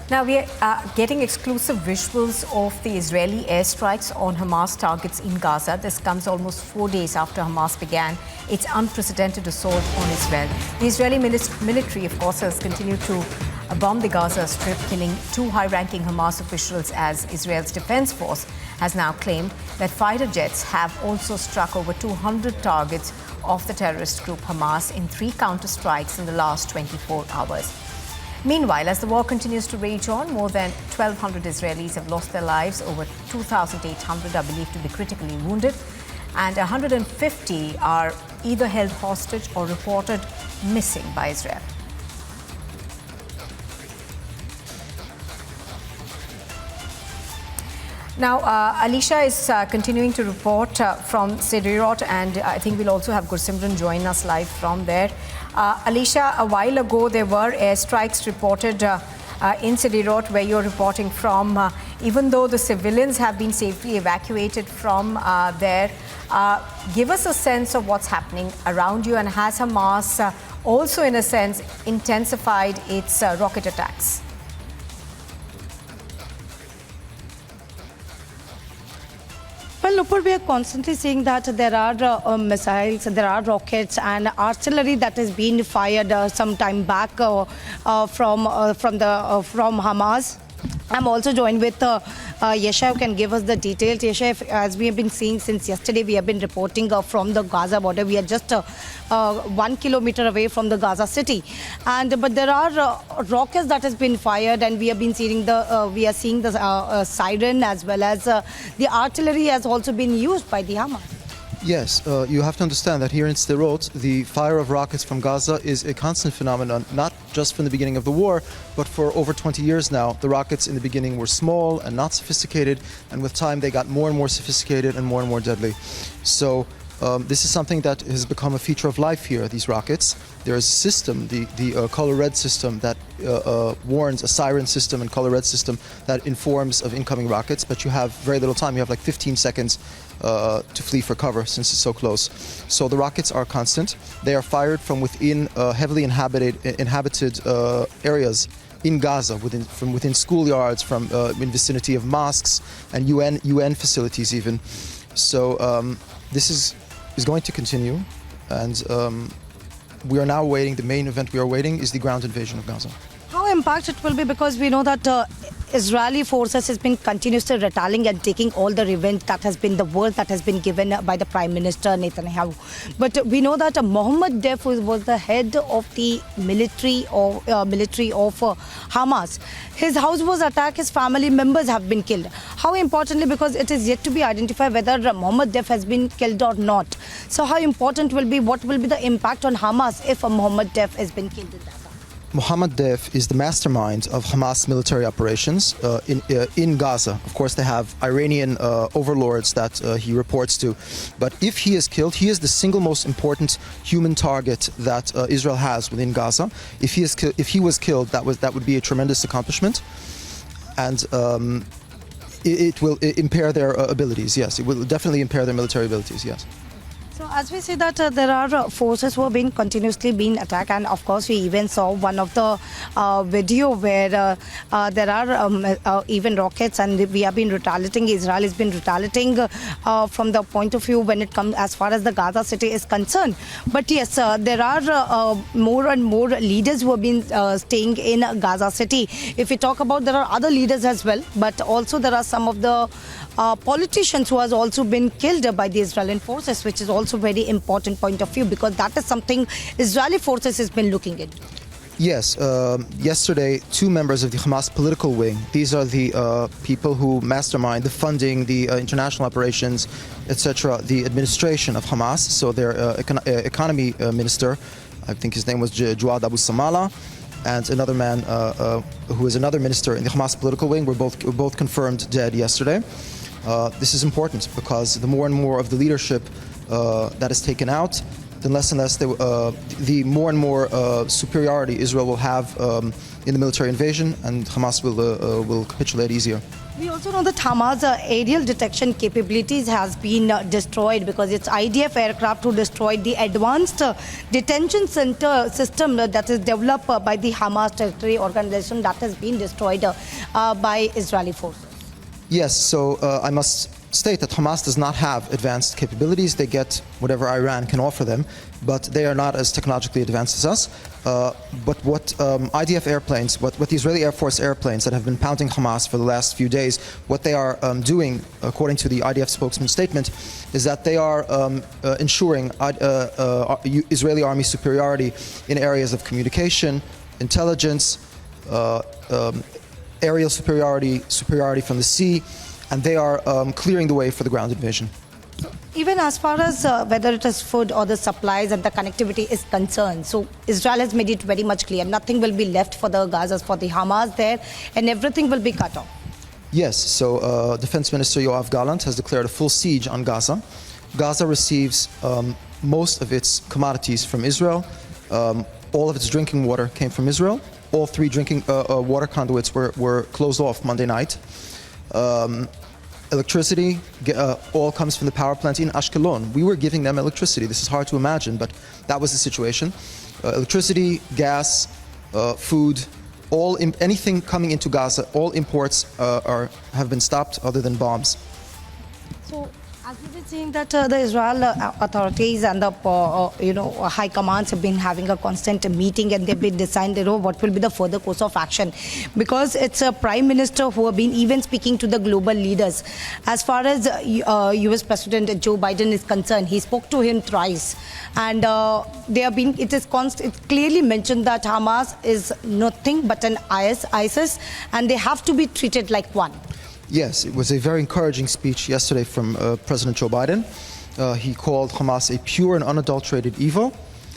Now we are getting exclusive visuals of the Israeli airstrikes on Hamas targets in Gaza. This comes almost 4 days after Hamas began its unprecedented assault on Israel. The Israeli military, of course, has continued to bomb the Gaza Strip, killing 2 high-ranking Hamas officials, as Israel's defense force has now claimed that fighter jets have also struck over 200 targets of the terrorist group Hamas in 3 counterstrikes in the last 24 hours. Meanwhile, as the war continues to rage on, more than 1,200 Israelis have lost their lives, over 2,800 are believed to be critically wounded, and 150 are either held hostage or reported missing by Israel. Now, Alicia is continuing to report from Sderot, and I think we'll also have Gursimran join us live from there. Alicia, a while ago there were airstrikes reported in Sderot, where you're reporting from. Even though the civilians have been safely evacuated from there, give us a sense of what's happening around you, and has Hamas also, in a sense, intensified its rocket attacks? Well, Nupur, we are constantly seeing that there are missiles, there are rockets and artillery that has been fired some time back from Hamas. I'm also joined with Yesha, who can give us the details. Yesha, as we have been seeing since yesterday, we have been reporting from the Gaza border. We are just 1 kilometer away from the Gaza city, but there are rockets that has been fired, and we have been seeing the siren, as well as the artillery has also been used by the Hamas. Yes, you have to understand that here in Sderot, the fire of rockets from Gaza is a constant phenomenon, not just from the beginning of the war, but for over 20 years now. The rockets in the beginning were small and not sophisticated, and with time they got more and more sophisticated and more deadly. So this is something that has become a feature of life here, these rockets. There is a system, the color red system, that warns, a siren system and color red system that informs of incoming rockets, but you have very little time. You have like 15 seconds to flee for cover, since it's so close. So the rockets are constant. They are fired from within heavily inhabited areas in Gaza, from within schoolyards, from in vicinity of mosques and UN facilities even. So this is going to continue, and we are now waiting. The main event we are waiting is the ground invasion of Gaza. How impacted it will be, because we know that Israeli forces has been continuously retaliating and taking all the revenge that has been the word that has been given by the Prime Minister Netanyahu. But we know that Mohammed Deif was the head of the military of Hamas. His house was attacked, his family members have been killed. How importantly, because it is yet to be identified whether Mohammed Deif has been killed or not. So how important will be, what will be the impact on Hamas if Mohammed Deif has been killed in that? Mohammed Deif is the mastermind of Hamas military operations in Gaza. Of course, they have Iranian overlords that he reports to. But if he is killed, he is the single most important human target that Israel has within Gaza. If he was killed, that would be a tremendous accomplishment, and it will impair their abilities. Yes, it will definitely impair their military abilities. Yes. So as we see that there are forces who have been continuously being attacked, and of course we even saw one of the video where there are even rockets, and we have been retaliating. Israel has been retaliating from the point of view when it comes as far as the Gaza city is concerned. But yes, there are more and more leaders who have been staying in Gaza city. If we talk about, there are other leaders as well, but also there are some of the politicians who has also been killed by the Israeli forces, which is also very important point of view, because that is something Israeli forces has been looking at. Yes, yesterday 2 members of the Hamas political wing, these are the people who mastermind the funding, the international operations, etc., the administration of Hamas. So their economy minister, I think his name was Jawad Abu Samala, and another man who is another minister in the Hamas political wing, were both confirmed dead yesterday. This is important because the more and more of the leadership that is taken out, then less and less the more and more superiority Israel will have in the military invasion, and Hamas will capitulate easier. We also know that Hamas' aerial detection capabilities has been destroyed because its IDF aircraft who destroyed the advanced detention center system that is developed by the Hamas territory organization that has been destroyed by Israeli forces. Yes, so I must state that Hamas does not have advanced capabilities. They get whatever Iran can offer them, but they are not as technologically advanced as us. But what IDF airplanes, what the Israeli Air Force airplanes that have been pounding Hamas for the last few days, what they are doing, according to the IDF spokesman's statement, is that they are ensuring Israeli army superiority in areas of communication, intelligence, aerial superiority from the sea, and they are clearing the way for the ground invasion. Even as far as whether it is food or the supplies and the connectivity is concerned, so Israel has made it very much clear, nothing will be left for the Gaza, for the Hamas there, and everything will be cut off. Yes, so Defense Minister Yoav Gallant has declared a full siege on Gaza. Gaza receives most of its commodities from Israel. All of its drinking water came from Israel. All 3 drinking water conduits were closed off Monday night. Electricity all comes from the power plant in Ashkelon. We were giving them electricity. This is hard to imagine, but that was the situation. Electricity, gas, food, anything coming into Gaza, all imports have been stopped other than bombs. So, as we've been seeing that the Israel authorities and the high commands have been having a constant meeting, and they've been deciding what will be the further course of action, because it's a prime minister who have been even speaking to the global leaders. As far as U.S. President Joe Biden is concerned, he spoke to him thrice, and it's clearly mentioned that Hamas is nothing but an ISIS, and they have to be treated like one. Yes, it was a very encouraging speech yesterday from President Joe Biden. He called Hamas a pure and unadulterated evil.